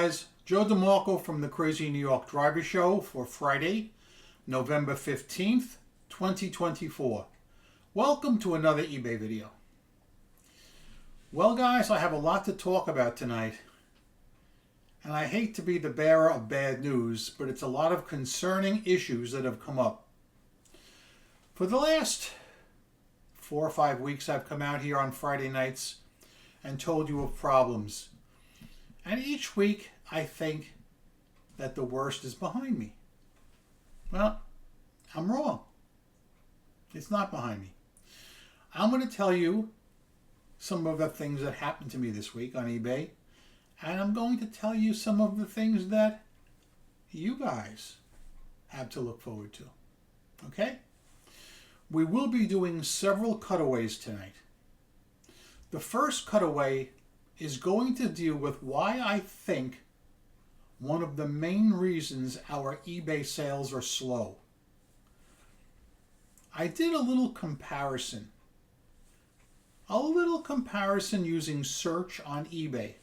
guys, Joe DeMarco from the Crazy New York Driver Show for Friday, November 15th, 2024. Welcome to another eBay video. Well guys, I have a lot to talk about tonight. And I hate to be the bearer of bad news, but it's a lot of concerning issues that have come up. For the last 4 or 5 weeks, I've come out here on Friday nights and told you of problems. And each week, I think that the worst is behind me. Well, I'm wrong. It's not behind me. I'm going to tell you some of the things that happened to me this week on eBay. And I'm going to tell you some of the things that you guys have to look forward to. Okay? We will be doing several cutaways tonight. The first cutaway is going to deal with why I think one of the main reasons our eBay sales are slow. I did a little comparison using search on eBay.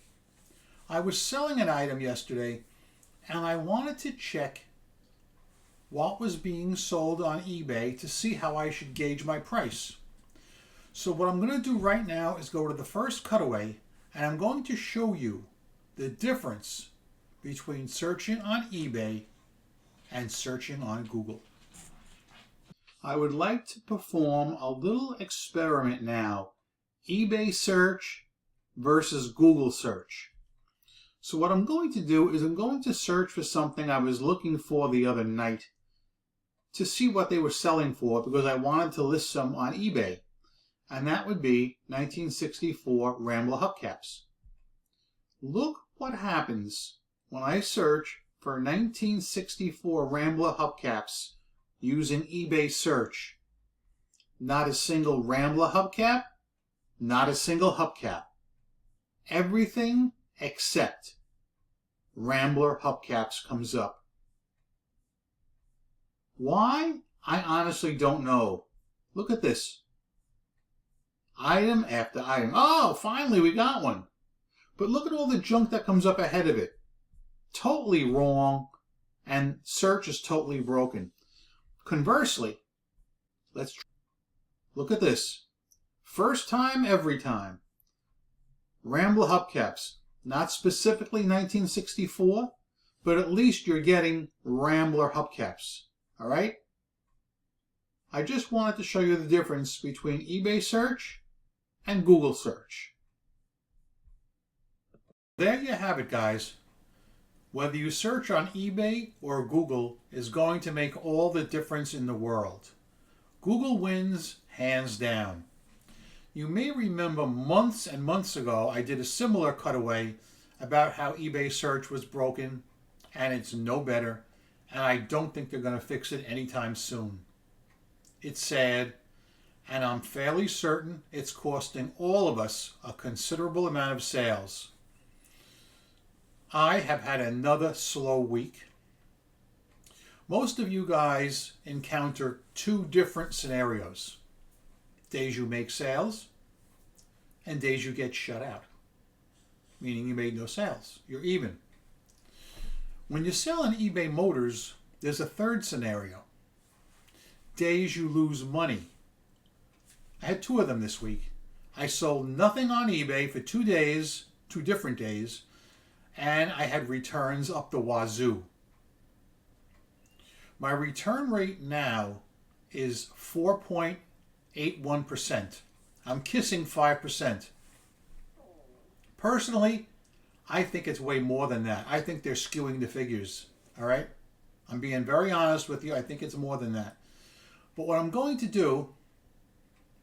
I was selling an item yesterday and I wanted to check what was being sold on eBay to see how I should gauge my price. So what I'm going to do right now is go to the first cutaway and I'm going to show you the difference between searching on eBay and searching on Google. I would like to perform a little experiment now. eBay search versus Google search. So what I'm going to do is I'm going to search for something I was looking for the other night to see what they were selling for because I wanted to list some on eBay. And that would be 1964 Rambler hubcaps. Look what happens when I search for 1964 Rambler hubcaps using eBay search. Not a single Rambler hubcap, not a single hubcap. Everything except Rambler hubcaps comes up. Why? I honestly don't know. Look at this. Item after item. Oh, finally we got one. But look at all the junk that comes up ahead of it. Totally wrong, and search is totally broken. Conversely, let's look at this. First time, every time. Rambler hubcaps. Not specifically 1964, but at least you're getting Rambler hubcaps. All right? I just wanted to show you the difference between eBay search and Google search. There you have it, guys. Whether you search on eBay or Google is going to make all the difference in the world. Google wins hands down. You may remember months and months ago I did a similar cutaway about how eBay search was broken and it's no better, and I don't think they're going to fix it anytime soon. It's sad, and I'm fairly certain it's costing all of us a considerable amount of sales. I have had another slow week. Most of you guys encounter two different scenarios. Days you make sales and days you get shut out, meaning you made no sales. You're even. When you sell on eBay Motors, there's a third scenario. Days you lose money. I had 2 of them this week. I sold nothing on eBay for 2 days, 2 different days, and I had returns up the wazoo. My return rate now is 4.81%. I'm kissing 5%. Personally, I think it's way more than that. I think they're skewing the figures, all right? I'm being very honest with you. I think it's more than that. But what I'm going to do,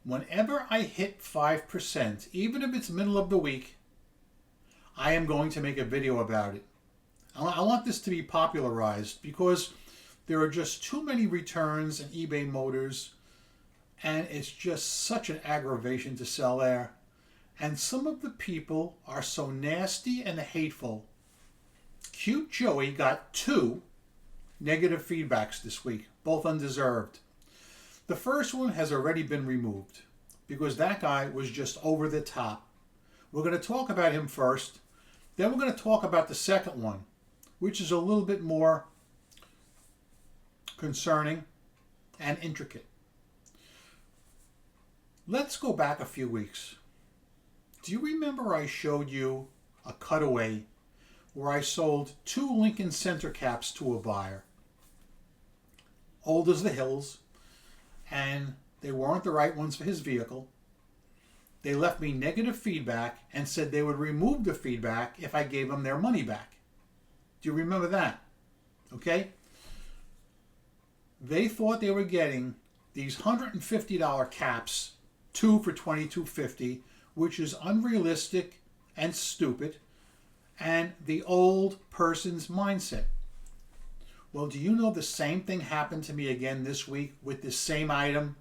whenever I hit 5%, even if it's middle of the week, I am going to make a video about it. I want this to be popularized because there are just too many returns in eBay Motors, and it's just such an aggravation to sell there. And some of the people are so nasty and hateful. Cute Joey got 2 negative feedbacks this week, both undeserved. The first one has already been removed because that guy was just over the top. We're going to talk about him first. Then we're going to talk about the second one, which is a little bit more concerning and intricate. Let's go back a few weeks. Do you remember I showed you a cutaway where I sold 2 Lincoln center caps to a buyer? Old as the hills, and they weren't the right ones for his vehicle. They left me negative feedback and said they would remove the feedback if I gave them their money back. Do you remember that? Okay? They thought they were getting these $150 caps, 2 for $22.50, which is unrealistic and stupid, and the old person's mindset. Well, do you know the same thing happened to me again this week with this same item?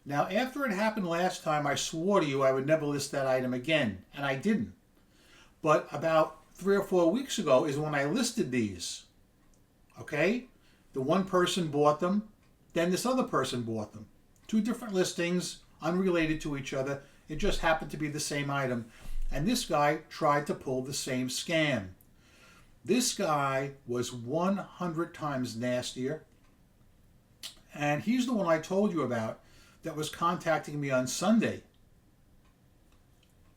Now, after it happened last time, I swore to you I would never list that item again, and I didn't. But about 3 or 4 weeks ago is when I listed these. Okay? The one person bought them, then this other person bought them. 2 different listings, unrelated to each other. It just happened to be the same item. And this guy tried to pull the same scam. This guy was 100 times nastier. And he's the one I told you about that was contacting me on Sunday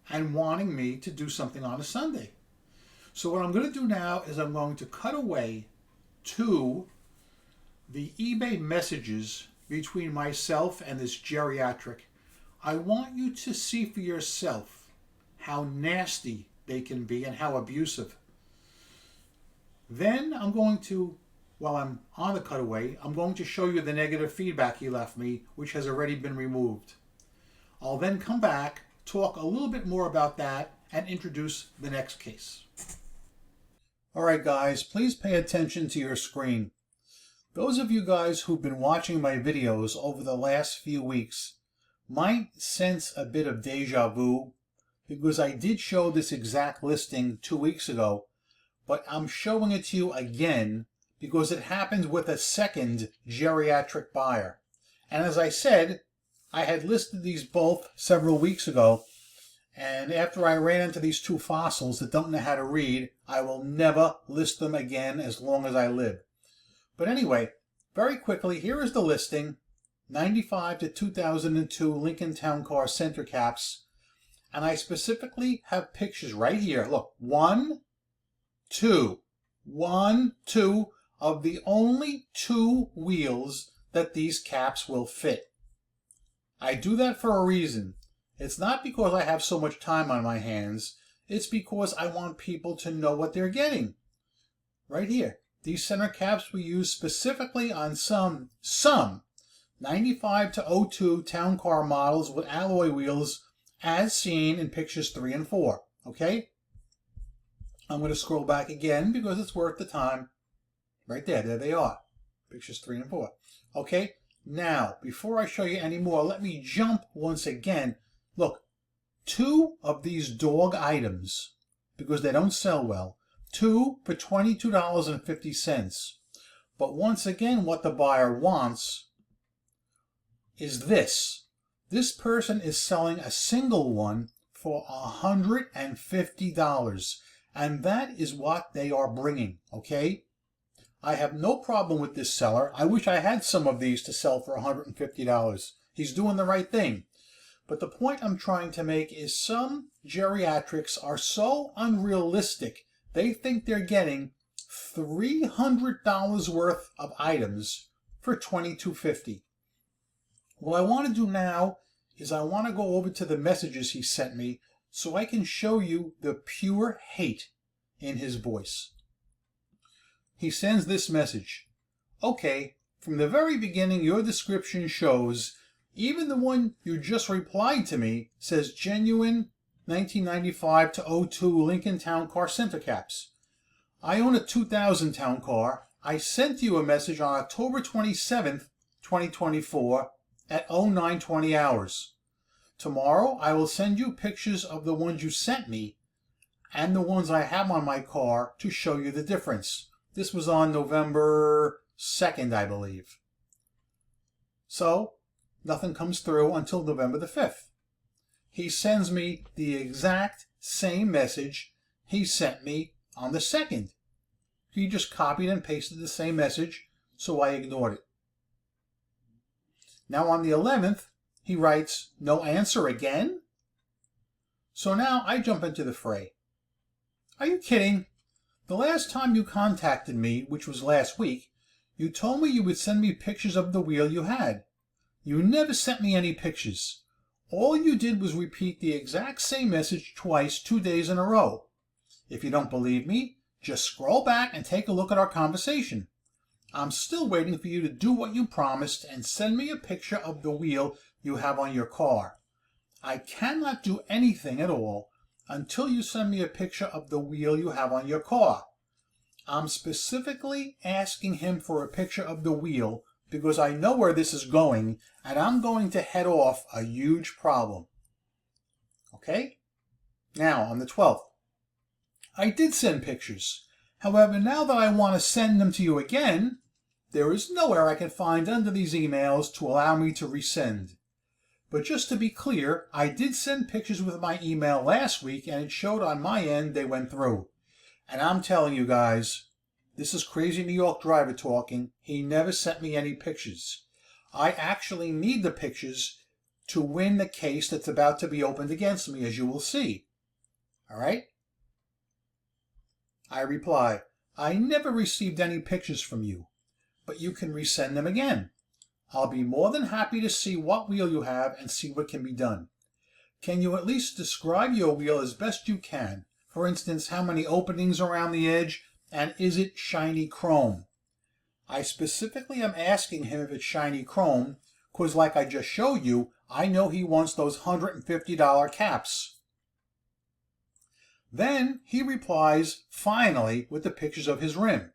and wanting me to do something on a Sunday. So what I'm going to do now is I'm going to cut away to the eBay messages between myself and this geriatric. I want you to see for yourself how nasty they can be and how abusive. Then I'm going to, while I'm on the cutaway, I'm going to show you the negative feedback he left me, which has already been removed. I'll then come back, talk a little bit more about that, and introduce the next case. All right, guys, please pay attention to your screen. Those of you guys who've been watching my videos over the last few weeks might sense a bit of deja vu, because I did show this exact listing 2 weeks ago, but I'm showing it to you again because it happened with a second geriatric buyer. And as I said, I had listed these both several weeks ago, and after I ran into these 2 fossils that don't know how to read, I will never list them again as long as I live. But anyway, very quickly, here is the listing. 95 to 2002 Lincoln Town Car center caps. And I specifically have pictures right here. Look, 1, 2, 1, 2 of the only 2 wheels that these caps will fit. I do that for a reason. It's not because I have so much time on my hands. It's because I want people to know what they're getting. Right here. These center caps were used specifically on some 95 to 02 town car models with alloy wheels as seen in pictures 3 and 4. Okay? I'm going to scroll back again because it's worth the time. Right there. There they are. Pictures 3 and 4. Okay? Now, before I show you any more, let me jump once again. Look, 2 of these dog items, because they don't sell well, 2 for $22.50. But once again, what the buyer wants is this. This person is selling a single one for $150. And that is what they are bringing, okay? I have no problem with this seller. I wish I had some of these to sell for $150. He's doing the right thing. But the point I'm trying to make is some geriatrics are so unrealistic. They think they're getting $300 worth of items for $22.50. What I want to do now is I want to go over to the messages he sent me so I can show you the pure hate in his voice. He sends this message. Okay, from the very beginning your description shows, even the one you just replied to me says genuine 1995 to 02 Lincoln Town Car center caps. I own a 2000 Town Car. I sent you a message on October 27th, 2024 at 0920 hours. Tomorrow I will send you pictures of the ones you sent me and the ones I have on my car to show you the difference. This was on November 2nd, I believe. So, nothing comes through until November the 5th. He sends me the exact same message he sent me on the 2nd. He just copied and pasted the same message, so I ignored it. Now on the 11th, he writes, "No answer again?" So now I jump into the fray. Are you kidding? The last time you contacted me, which was last week, you told me you would send me pictures of the wheel you had. You never sent me any pictures. All you did was repeat the exact same message twice, 2 days in a row. If you don't believe me, just scroll back and take a look at our conversation. I'm still waiting for you to do what you promised and send me a picture of the wheel you have on your car. I cannot do anything at all until you send me a picture of the wheel you have on your car. I'm specifically asking him for a picture of the wheel because I know where this is going and I'm going to head off a huge problem. Okay? Now, on the 12th, I did send pictures. However, now that I want to send them to you again, there is nowhere I can find under these emails to allow me to resend. But just to be clear, I did send pictures with my email last week and it showed on my end they went through. And I'm telling you guys, this is crazy New York driver talking. He never sent me any pictures. I actually need the pictures to win the case that's about to be opened against me, as you will see. All right? I reply, I never received any pictures from you, but you can resend them again. I'll be more than happy to see what wheel you have and see what can be done. Can you at least describe your wheel as best you can? For instance, how many openings around the edge, and is it shiny chrome? I specifically am asking him if it's shiny chrome, because like I just showed you, I know he wants those $150 caps. Then he replies, finally, with the pictures of his rim.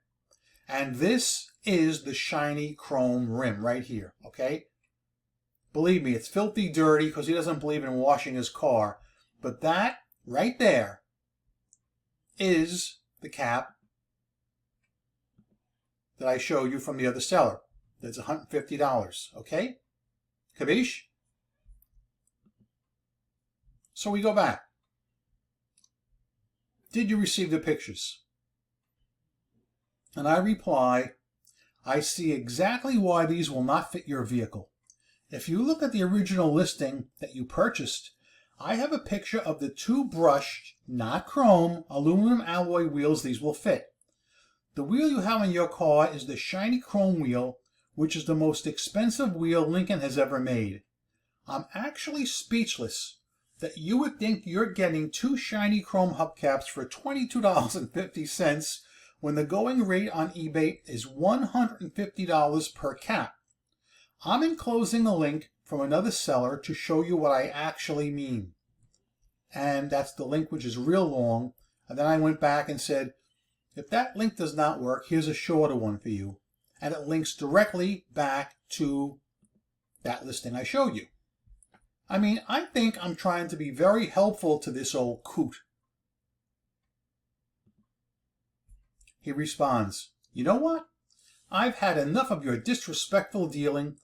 And this is the shiny chrome rim right here, okay? Believe me, it's filthy dirty because he doesn't believe in washing his car. But that right there is the cap that I showed you from the other seller. That's $150, okay? Kabish? So we go back. Did you receive the pictures? And I reply, I see exactly why these will not fit your vehicle. If you look at the original listing that you purchased, I have a picture of the 2 brushed, not chrome, aluminum alloy wheels these will fit. The wheel you have in your car is the shiny chrome wheel, which is the most expensive wheel Lincoln has ever made. I'm actually speechless that you would think you're getting 2 shiny chrome hubcaps for $22.50 when the going rate on eBay is $150 per cap. I'm enclosing a link from another seller to show you what I actually mean. And that's the link, which is real long. And then I went back and said, if that link does not work, here's a shorter one for you. And it links directly back to that listing I showed you. I mean, I think I'm trying to be very helpful to this old coot. He responds, you know what? I've had enough of your disrespectful dealing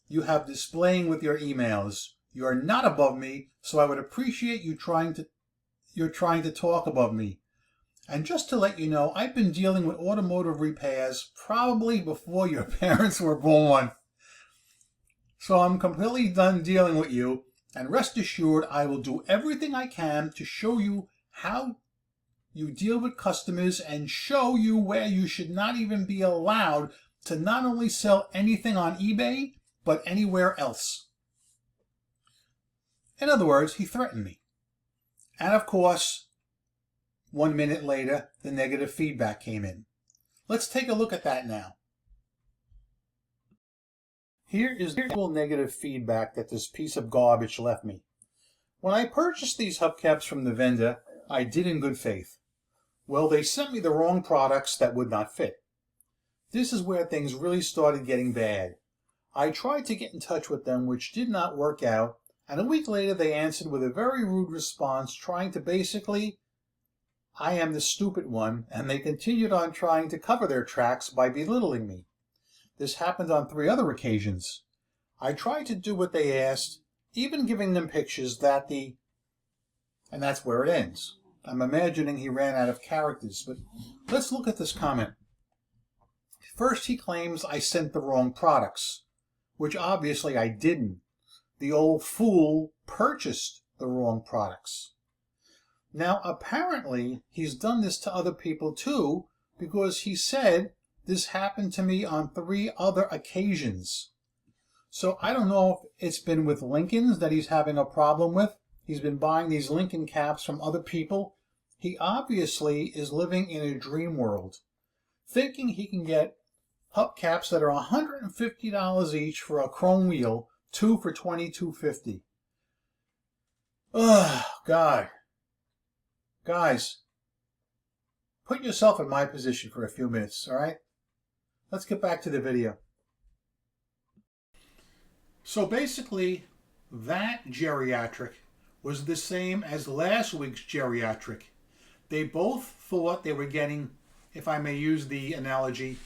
you have displaying with your emails. You are not above me, so I would appreciate you trying to talk above me. And just to let you know, I've been dealing with automotive repairs probably before your parents were born. So I'm completely done dealing with you, and rest assured I will do everything I can to show you how you deal with customers and show you where you should not even be allowed to not only sell anything on eBay, but anywhere else. In other words, he threatened me. And of course, 1 minute later, the negative feedback came in. Let's take a look at that now. Here is the actual negative feedback that this piece of garbage left me. When I purchased these hubcaps from the vendor, I did in good faith. Well, they sent me the wrong products that would not fit. This is where things really started getting bad. I tried to get in touch with them, which did not work out, and a week later they answered with a very rude response trying to basically, I am the stupid one, and they continued on trying to cover their tracks by belittling me. This happened on 3 other occasions. I tried to do what they asked, even giving them pictures and that's where it ends. I'm imagining he ran out of characters, but let's look at this comment. First, he claims I sent the wrong products, which obviously I didn't. The old fool purchased the wrong products. Now, apparently, he's done this to other people too, because he said this happened to me on 3 other occasions. So I don't know if it's been with Lincolns that he's having a problem with. He's been buying these Lincoln caps from other people. He obviously is living in a dream world, thinking he can get hubcaps that are $150 each for a chrome wheel, 2 for $22.50. Ugh, God. Guys, put yourself in my position for a few minutes, all right? Let's get back to the video. So basically, that geriatric was the same as last week's geriatric. They both thought they were getting, if I may use the analogy,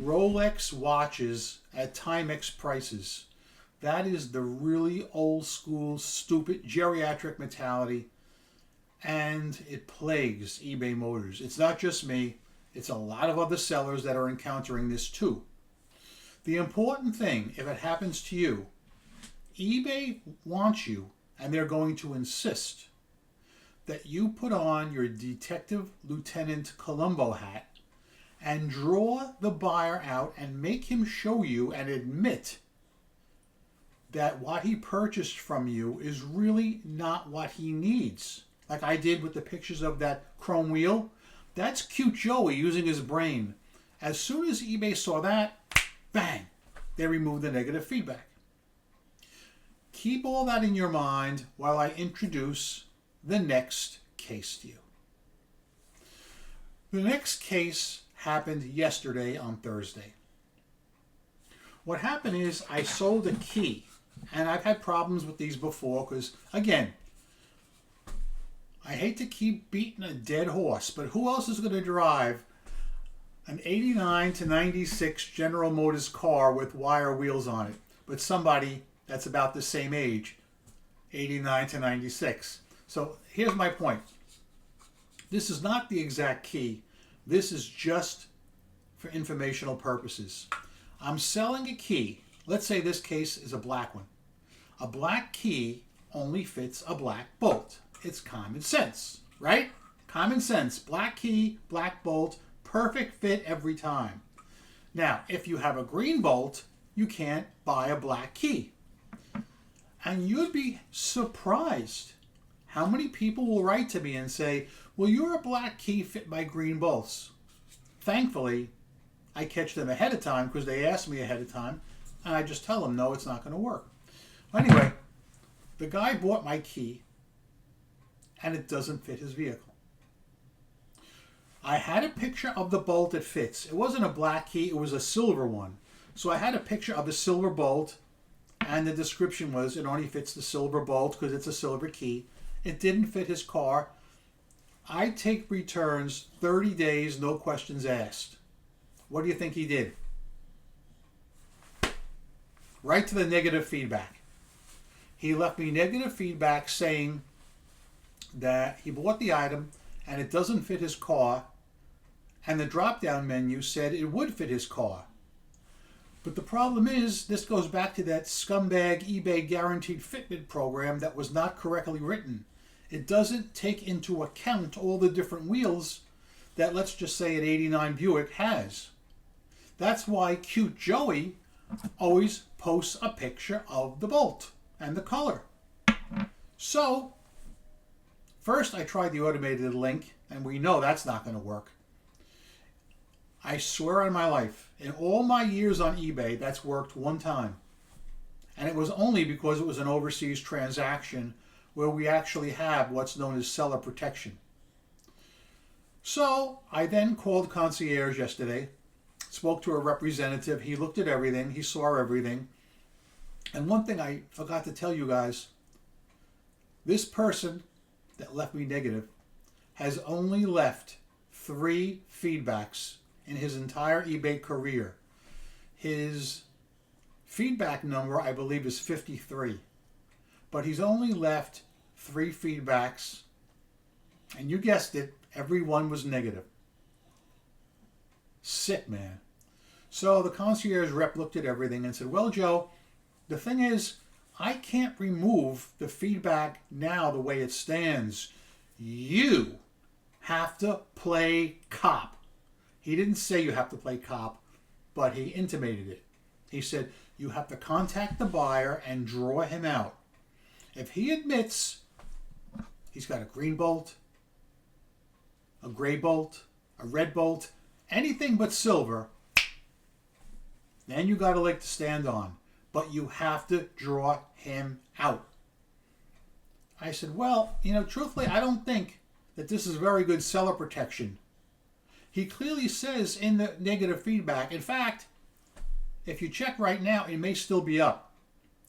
Rolex watches at Timex prices. That is the really old school, stupid geriatric mentality, and it plagues eBay Motors. It's not just me, it's a lot of other sellers that are encountering this too. The important thing, if it happens to you, eBay wants you, and they're going to insist, that you put on your Detective Lieutenant Columbo hat and draw the buyer out and make him show you and admit that what he purchased from you is really not what he needs. Like I did with the pictures of that chrome wheel. That's cute Joey using his brain. As soon as eBay saw that, bang, they removed the negative feedback. Keep all that in your mind while I introduce the next case to you. The next case happened yesterday on Thursday. What happened is I sold a key, and I've had problems with these before because, again, I hate to keep beating a dead horse, but who else is going to drive an 89 to 96 General Motors car with wire wheels on it? But somebody that's about the same age, 89 to 96. So here's my point. This is not the exact key. This is just for informational purposes. I'm selling a key. Let's say this case is a black one. A black key only fits a black bolt. It's common sense, right? Common sense. Black key, black bolt, perfect fit every time. Now, if you have a green bolt, you can't buy a black key. And you'd be surprised how many people will write to me and say, well, you're a black key fit by green bolts. Thankfully, I catch them ahead of time because they ask me ahead of time, and I just tell them, no, it's not going to work. Anyway, the guy bought my key, and it doesn't fit his vehicle. I had a picture of the bolt that fits. It wasn't a black key, it was a silver one. So I had a picture of a silver bolt, and the description was it only fits the silver bolt because it's a silver key. It didn't fit his car. I take returns 30 days, no questions asked. What do you think he did? Right to the negative feedback. He left me negative feedback saying that he bought the item and it doesn't fit his car, and the drop-down menu said it would fit his car. But the problem is, this goes back to that scumbag eBay guaranteed fitment program that was not correctly written. It doesn't take into account all the different wheels that, let's just say, an 89 Buick has. That's why cute Joey always posts a picture of the bolt and the color. So, first I tried the automated link, and we know that's not going to work. I swear on my life, in all my years on eBay, that's worked one time. And it was only because it was an overseas transaction where we actually have what's known as seller protection. So I then called concierge yesterday, spoke to a representative. He looked at everything. He saw everything. And one thing I forgot to tell you guys, this person that left me negative has only left 3 feedbacks in his entire eBay career. His feedback number, I believe, is 53. But he's only left 3 feedbacks And you guessed it, everyone was negative. Sick, man. So the concierge rep looked at everything and said, well, Joe, the thing is, I can't remove the feedback now the way it stands. You have to play cop. He didn't say you have to play cop, but he intimated it. He said, you have to contact the buyer and draw him out. If he admits he's got a green bolt, a gray bolt, a red bolt, anything but silver, then you got a leg to stand on. But you have to draw him out. I said, well, truthfully, I don't think that this is very good seller protection. He clearly says in the negative feedback, in fact, if you check right now, it may still be up,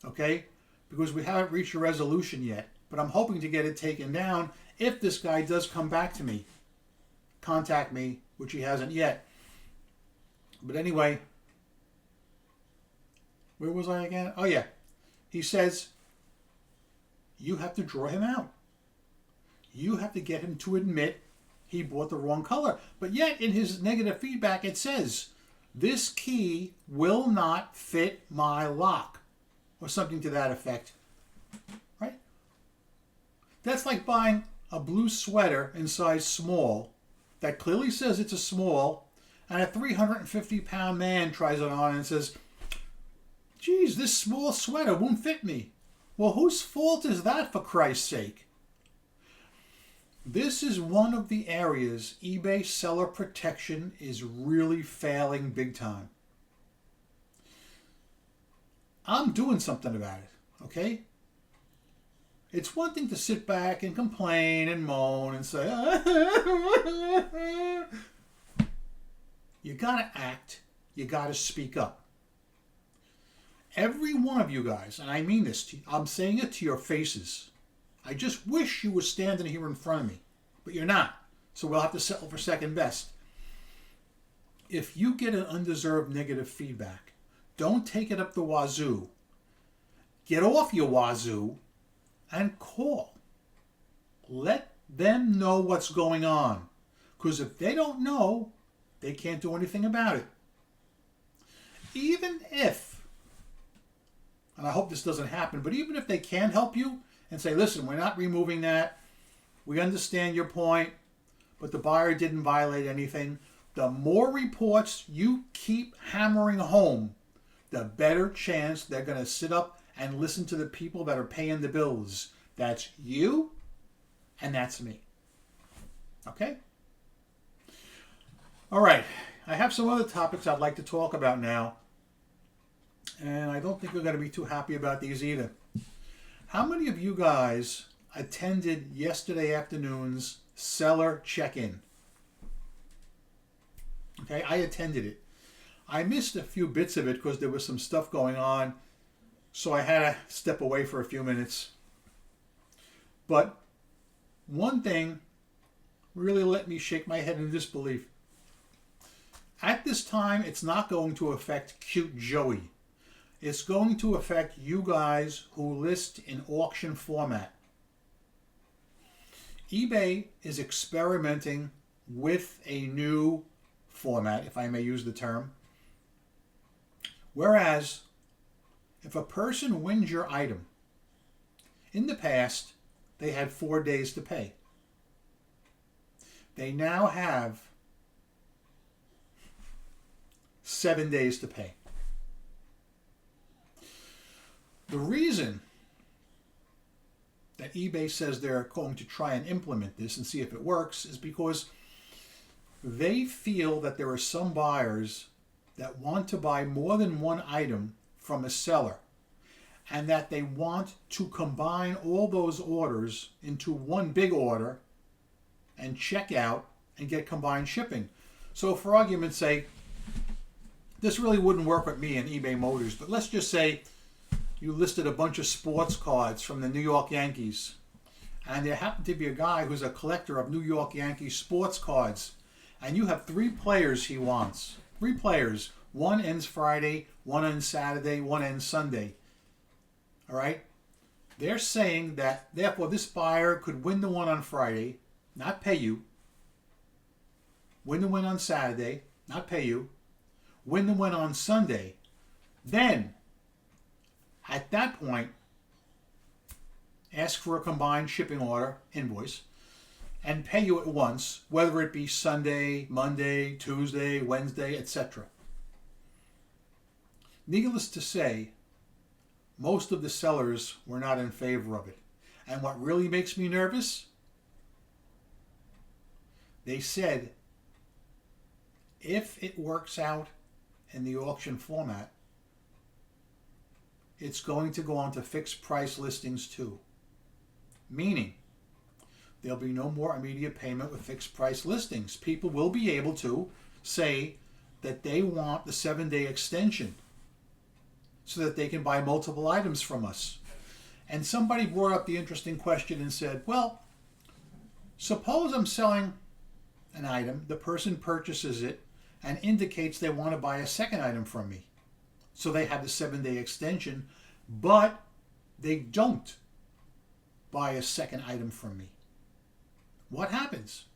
okay? Because we haven't reached a resolution yet. But I'm hoping to get it taken down if this guy does come back to me, contact me, which he hasn't yet. But anyway, where was I again? Oh, yeah. He says, you have to draw him out. You have to get him to admit he bought the wrong color. But yet, in his negative feedback, it says, this key will not fit my lock. Or something to that effect. Right? That's like buying a blue sweater in size small that clearly says it's a small, and a 350-pound man tries it on and says, geez, this small sweater won't fit me. Well, whose fault is that, for Christ's sake? This is one of the areas eBay seller protection is really failing big time. I'm doing something about it, okay? It's one thing to sit back and complain and moan and say, you gotta act, you gotta speak up. Every one of you guys, and I mean this, I'm saying it to your faces. I just wish you were standing here in front of me, but you're not. So we'll have to settle for second best. If you get an undeserved negative feedback, don't take it up the wazoo. Get off your wazoo and call. Let them know what's going on. Because if they don't know, they can't do anything about it. Even if, and I hope this doesn't happen, but even if they can help you and say, listen, we're not removing that. We understand your point, but the buyer didn't violate anything. The more reports you keep hammering home, the better chance they're going to sit up and listen to the people that are paying the bills. That's you, and that's me. Okay? All right. I have some other topics I'd like to talk about now, and I don't think we're going to be too happy about these either. How many of you guys attended yesterday afternoon's seller check-in? Okay, I attended it. I missed a few bits of it because there was some stuff going on, so I had to step away for a few minutes. But one thing really let me shake my head in disbelief. At this time, it's not going to affect Cute Joey. It's going to affect you guys who list in auction format. eBay is experimenting with a new format, if I may use the term. Whereas, if a person wins your item, in the past, they had 4 days to pay. They now have 7 days to pay. The reason that eBay says they're going to try and implement this and see if it works is because they feel that there are some buyers that want to buy more than one item from a seller, and that they want to combine all those orders into one big order and check out and get combined shipping. So for argument's sake, this really wouldn't work with me and eBay Motors, but let's just say you listed a bunch of sports cards from the New York Yankees, and there happened to be a guy who's a collector of New York Yankees sports cards, and you have 3 players he wants. 3 players. One ends Friday, one ends Saturday, one ends Sunday. All right? They're saying that, therefore, this buyer could win the one on Friday, not pay you. Win the win on Saturday, not pay you. Win the win on Sunday. Then, at that point, ask for a combined shipping order, invoice, and pay you at once, whether it be Sunday, Monday, Tuesday, Wednesday, etc. Needless to say, most of the sellers were not in favor of it. And what really makes me nervous? They said, if it works out in the auction format, it's going to go on to fixed price listings too. Meaning, there'll be no more immediate payment with fixed price listings. People will be able to say that they want the 7-day extension so that they can buy multiple items from us. And somebody brought up the interesting question and said, well, suppose I'm selling an item, the person purchases it and indicates they want to buy a second item from me. So they have the 7-day extension, but they don't buy a second item from me. What happens?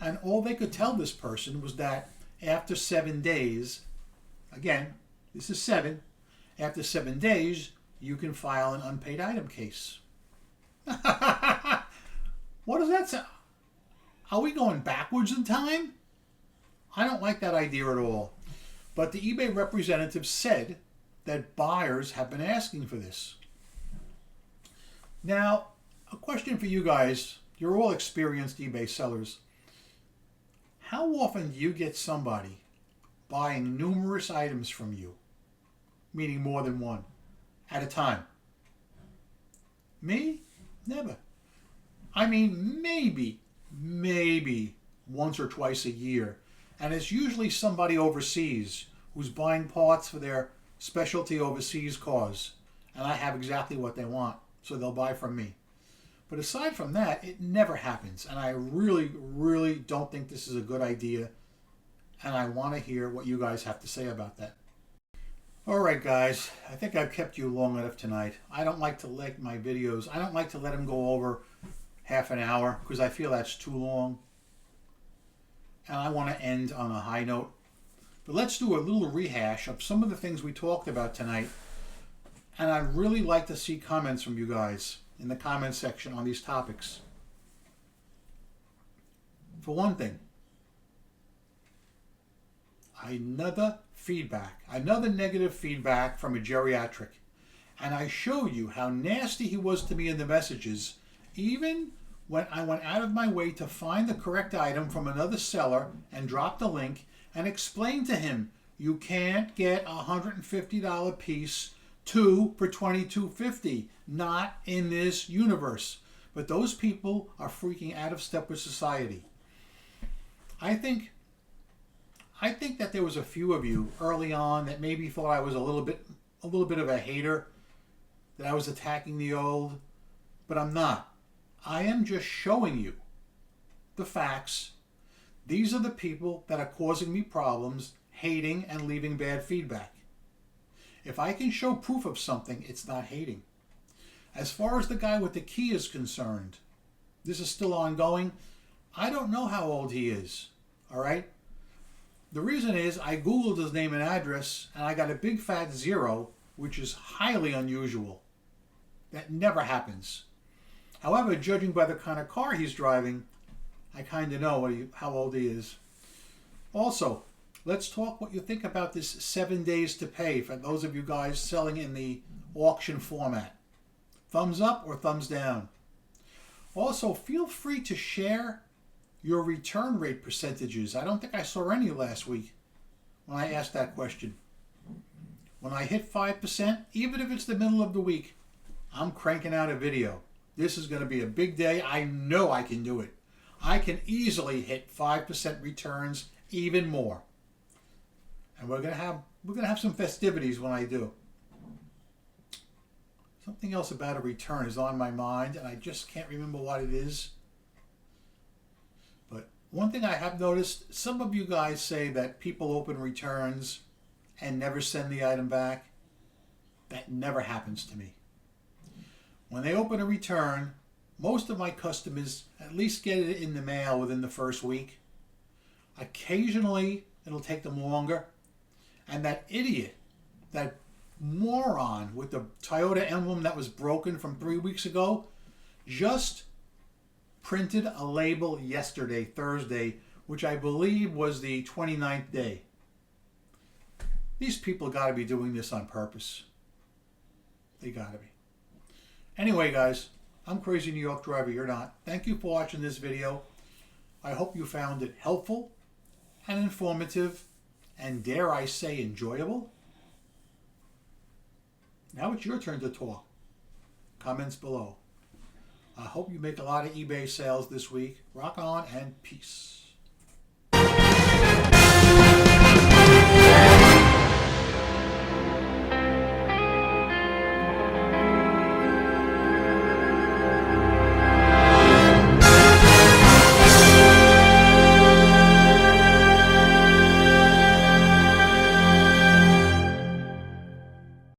And all they could tell this person was that after 7 days, again, this is 7, after 7 days, you can file an unpaid item case. What does that sound? Are we going backwards in time? I don't like that idea at all. But the eBay representative said that buyers have been asking for this. Now, a question for you guys. You're all experienced eBay sellers. How often do you get somebody buying numerous items from you, meaning more than one, at a time? Me? Never. I mean, maybe once or twice a year. And it's usually somebody overseas who's buying parts for their specialty overseas cars. And I have exactly what they want, so they'll buy from me. But aside from that, it never happens. And I really don't think this is a good idea. And I want to hear what you guys have to say about that. All right, guys. I think I've kept you long enough tonight. I don't like to let my videos, I don't like to let them go over half an hour because I feel that's too long. And I want to end on a high note. But let's do a little rehash of some of the things we talked about tonight. And I'd really like to see comments from you guys in the comment section on these topics. For one thing, another negative feedback from a geriatric. And I showed you how nasty he was to me in the messages, even when I went out of my way to find the correct item from another seller and dropped the link and explained to him, you can't get a $150 piece, 2 for $22.50, not in this universe. But those people are freaking out of step with society. I think that there was a few of you early on that maybe thought I was a little bit of a hater, that I was attacking the old, but I'm not. I am just showing you the facts. These are the people that are causing me problems, hating and leaving bad feedback. If I can show proof of something, it's not hating. As far as the guy with the key is concerned, this is still ongoing. I don't know how old he is, all right? The reason is I Googled his name and address, and I got a big fat 0, which is highly unusual. That never happens. However, judging by the kind of car he's driving, I kind of know how old he is. Also, let's talk what you think about this 7 days to pay for those of you guys selling in the auction format. Thumbs up or thumbs down? Also, feel free to share your return rate percentages. I don't think I saw any last week when I asked that question. When I hit 5%, even if it's the middle of the week, I'm cranking out a video. This is going to be a big day. I know I can do it. I can easily hit 5% returns, even more. And we're going to have some festivities when I do. Something else about a return is on my mind, and I just can't remember what it is. But one thing I have noticed, some of you guys say that people open returns and never send the item back. That never happens to me. When they open a return, Most of my customers at least get it in the mail within the first week. Occasionally, it'll take them longer. And that idiot, that moron with the Toyota emblem that was broken from 3 weeks ago, just printed a label yesterday, Thursday, which I believe was the 29th day. These people got to be doing this on purpose. They got to be. Anyway, guys, I'm Crazy New York Driver. You're not. Thank you for watching this video. I hope you found it helpful and informative and, dare I say, enjoyable. Now it's your turn to talk. Comments below. I hope you make a lot of eBay sales this week. Rock on and peace.